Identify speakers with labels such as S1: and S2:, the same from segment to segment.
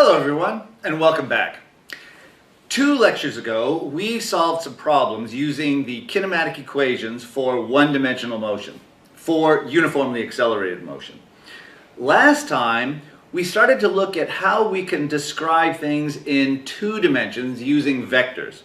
S1: Hello everyone, and welcome back. 2 lectures ago, we solved some problems using the kinematic equations for one-dimensional motion, for uniformly accelerated motion. Last time, we started to look at how we can describe things in 2 dimensions using vectors.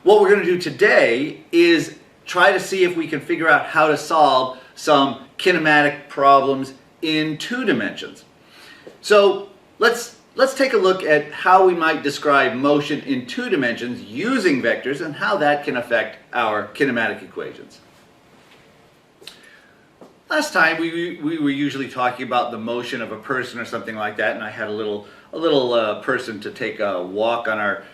S1: What we're going to do today is try to see if we can figure out how to solve some kinematic problems in 2 dimensions. So let's take a look at how we might describe motion in 2 dimensions using vectors and how that can affect our kinematic equations. Last time we were usually talking about the motion of a person or something like that, and I had a little person to take a walk on our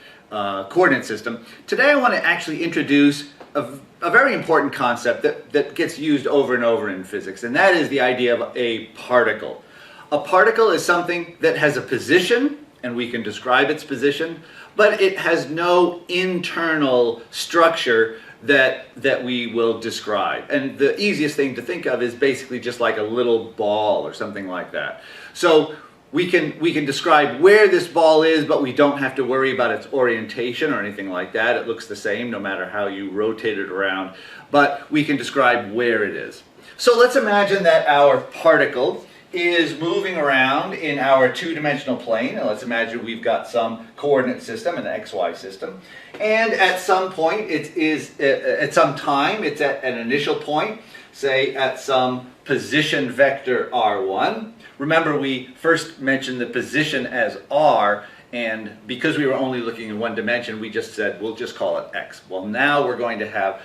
S1: coordinate system. Today I want to actually introduce a very important concept that gets used over and over in physics, and that is the idea of a particle. A particle is something that has a position, and we can describe its position, but it has no internal structure that we will describe. And the easiest thing to think of is basically just like a little ball or something like that. So we can describe where this ball is, but we don't have to worry about its orientation or anything like that. It looks the same no matter how you rotate it around, but we can describe where it is. So let's imagine that our particle is moving around in our 2-dimensional plane, and let's imagine we've got some coordinate system, an XY system, and at some point at some time it's at an initial point, say at some position vector r1. Remember, we first mentioned the position as r, and because we were only looking in 1 dimension, we just said we'll just call it x. Well, now we're going to have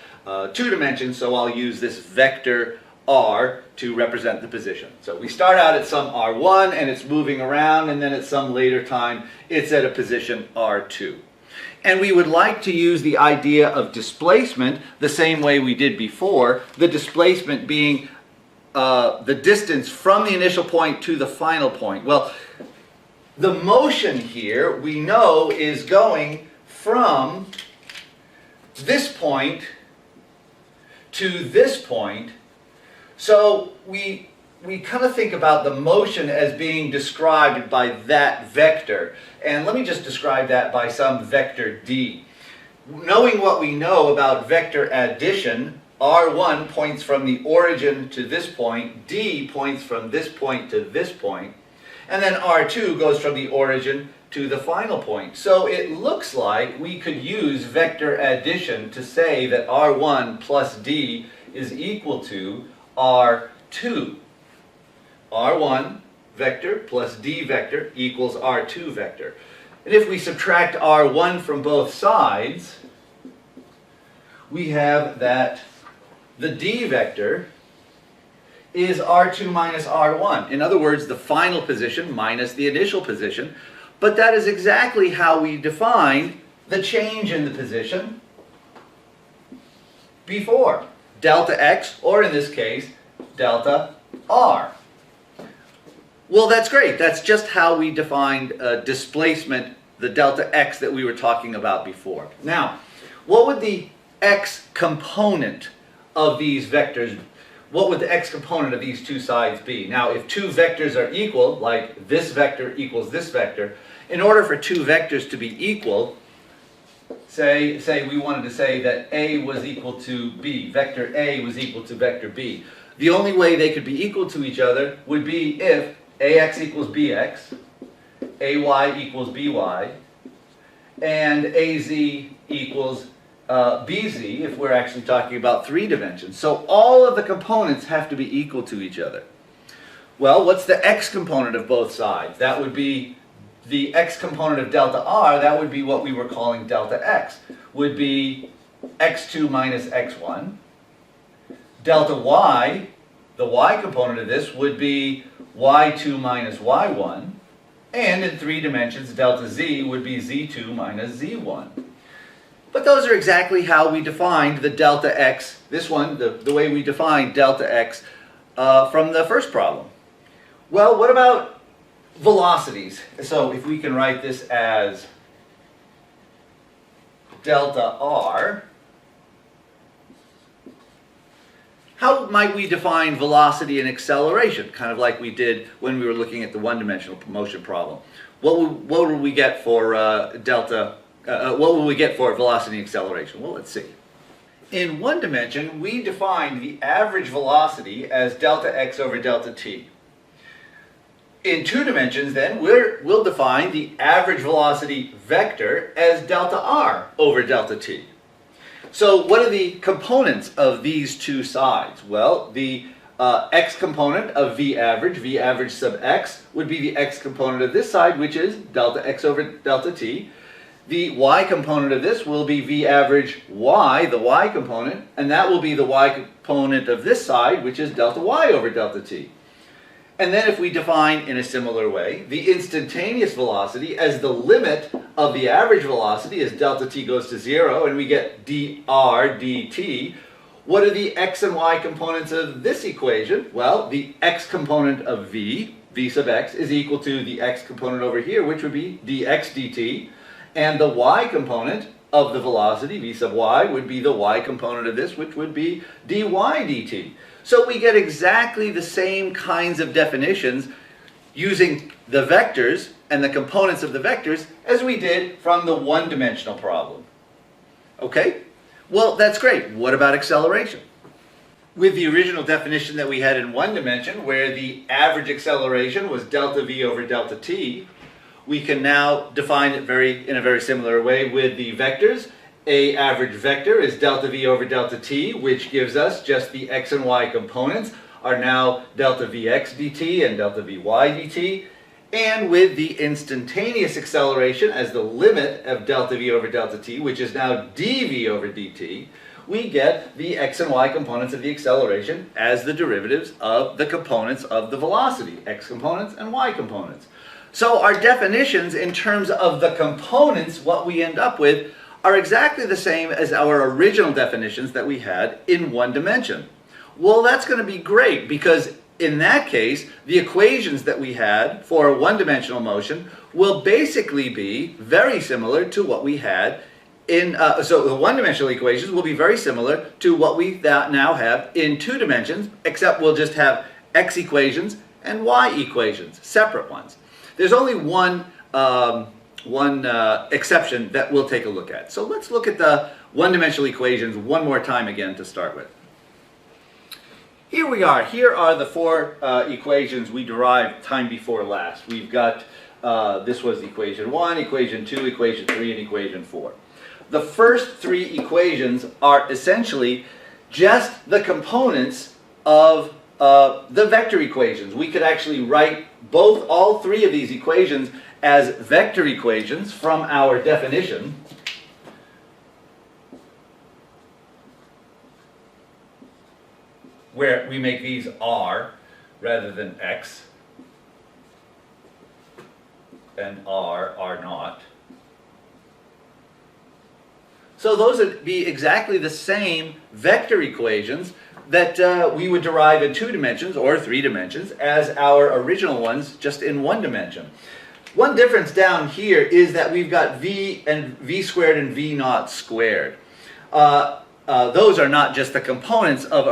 S1: 2 dimensions, so I'll use this vector r to represent the position. So we start out at some r1 and it's moving around, and then at some later time it's at a position r2. And we would like to use the idea of displacement the same way we did before, the displacement being the distance from the initial point to the final point. Well, the motion here we know is going from this point to this point. So we kind of think about the motion as being described by that vector. And let me just describe that by some vector d. Knowing what we know about vector addition, r1 points from the origin to this point, d points from this point to this point, and then r2 goes from the origin to the final point. So it looks like we could use vector addition to say that r1 plus d is equal to r2. r1 vector plus d vector equals r2 vector. And if we subtract r1 from both sides, we have that the d vector is r2 minus r1. In other words, the final position minus the initial position. But that is exactly how we defined the change in the position before. Delta x, or in this case, delta r. Well, that's great. That's just how we defined displacement, the delta x that we were talking about before. Now, what would the x component of these vectors, what would the x component of these 2 sides be? Now, if 2 vectors are equal, like this vector equals this vector, in order for 2 vectors to be equal, say we wanted to say that A was equal to B, vector A was equal to vector B. The only way they could be equal to each other would be if AX equals BX, AY equals BY, and AZ equals BZ if we're actually talking about 3 dimensions. So all of the components have to be equal to each other. Well, what's the x component of both sides? That would be the x component of delta r. That would be what we were calling delta x, would be x2 minus x1. Delta y, the y component of this, would be y2 minus y1. And in 3 dimensions, delta z would be z2 minus z1. But those are exactly how we defined the delta x, this one, the way we defined delta x from the first problem. Well, what about velocities? So if we can write this as delta r, how might we define velocity and acceleration, kind of like we did when we were looking at the one-dimensional motion problem? What would we get for what will we get for velocity and acceleration? Well, let's see. In one dimension, we define the average velocity as delta x over delta t. In two dimensions, then, we'll define the average velocity vector as delta r over delta t. So what are the components of these two sides? Well, the x component of v average sub x, would be the x component of this side, which is delta x over delta t. The y component of this will be v average y, the y component, and that will be the y component of this side, which is delta y over delta t. And then if we define in a similar way the instantaneous velocity as the limit of the average velocity as delta t goes to 0, and we get dr dt, what are the x and y components of this equation? Well, the x component of v sub x, is equal to the x component over here, which would be dx dt, and the y component of the velocity, v sub y, would be the y component of this, which would be dy dt. So we get exactly the same kinds of definitions using the vectors and the components of the vectors as we did from the one-dimensional problem. Okay? Well, that's great. What about acceleration? With the original definition that we had in one dimension, where the average acceleration was delta v over delta t, we can now define it in a very similar way with the vectors. A average vector is delta v over delta t, which gives us just the x and y components are now delta vx dt and delta vy dt. And with the instantaneous acceleration as the limit of delta v over delta t, which is now dv over dt, we get the x and y components of the acceleration as the derivatives of the components of the velocity, x components and y components. So our definitions in terms of the components, what we end up with, are exactly the same as our original definitions that we had in one dimension. Well, that's going to be great, because in that case, the equations that we had for a one-dimensional motion will basically be very similar to what we had in, so the one-dimensional equations will be very similar to what we now have in two dimensions, except we'll just have x equations and y equations, separate ones. There's only one exception that we'll take a look at. So let's look at the one-dimensional equations one more time again to start with. Here we are. Here are the four equations we derived time before last. We've got, this was equation 1, equation 2, equation 3, and equation 4. The first three equations are essentially just the components of the vector equations. We could actually write all three of these equations as vector equations from our definition. Where we make these r rather than x, and r naught. So those would be exactly the same vector equations that we would derive in two dimensions or three dimensions as our original ones just in one dimension. One difference down here is that we've got v and v squared and v naught squared. Those are not just the components of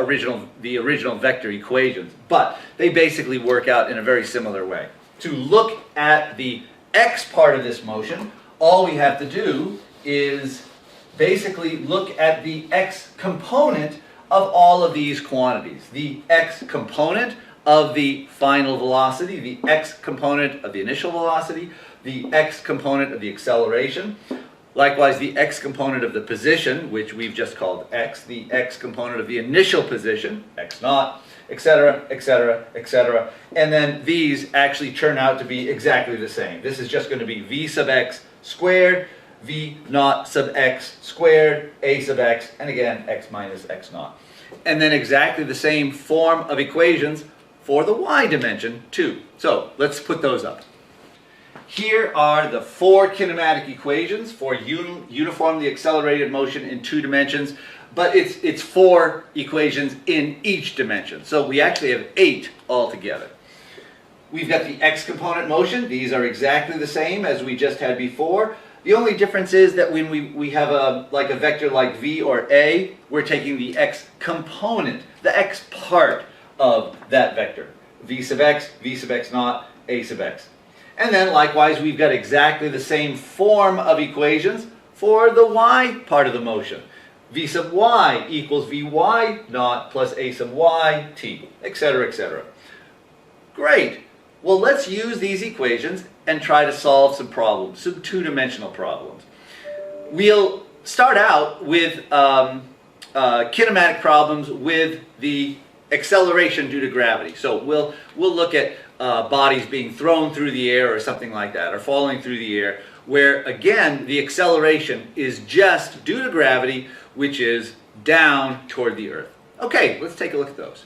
S1: the original vector equations, but they basically work out in a very similar way. To look at the x part of this motion, all we have to do is basically look at the x component of all of these quantities. The x component of the final velocity, the x component of the initial velocity, the x component of the acceleration, likewise the x component of the position, which we've just called x, the x component of the initial position, x naught, etc., etc., etc. And then these actually turn out to be exactly the same. This is just going to be v sub x squared, v naught sub x squared, a sub x, and again x minus x naught. And then exactly the same form of equations for the y dimension too. So let's put those up. Here are the four kinematic equations for uniformly accelerated motion in two dimensions, but it's four equations in each dimension. So we actually have 8 altogether. We've got the x component motion. These are exactly the same as we just had before. The only difference is that when we have a vector like v or a, we're taking the x component, the x part of that vector. V sub x naught, a sub x. And then likewise, we've got exactly the same form of equations for the y part of the motion. V sub y equals vy naught plus a sub y t, etc., etc. Great. Well, let's use these equations and try to solve some problems, some two-dimensional problems. We'll start out with kinematic problems with the acceleration due to gravity. So we'll look at bodies being thrown through the air or something like that, or falling through the air, where again the acceleration is just due to gravity, which is down toward the Earth. Okay, let's take a look at those.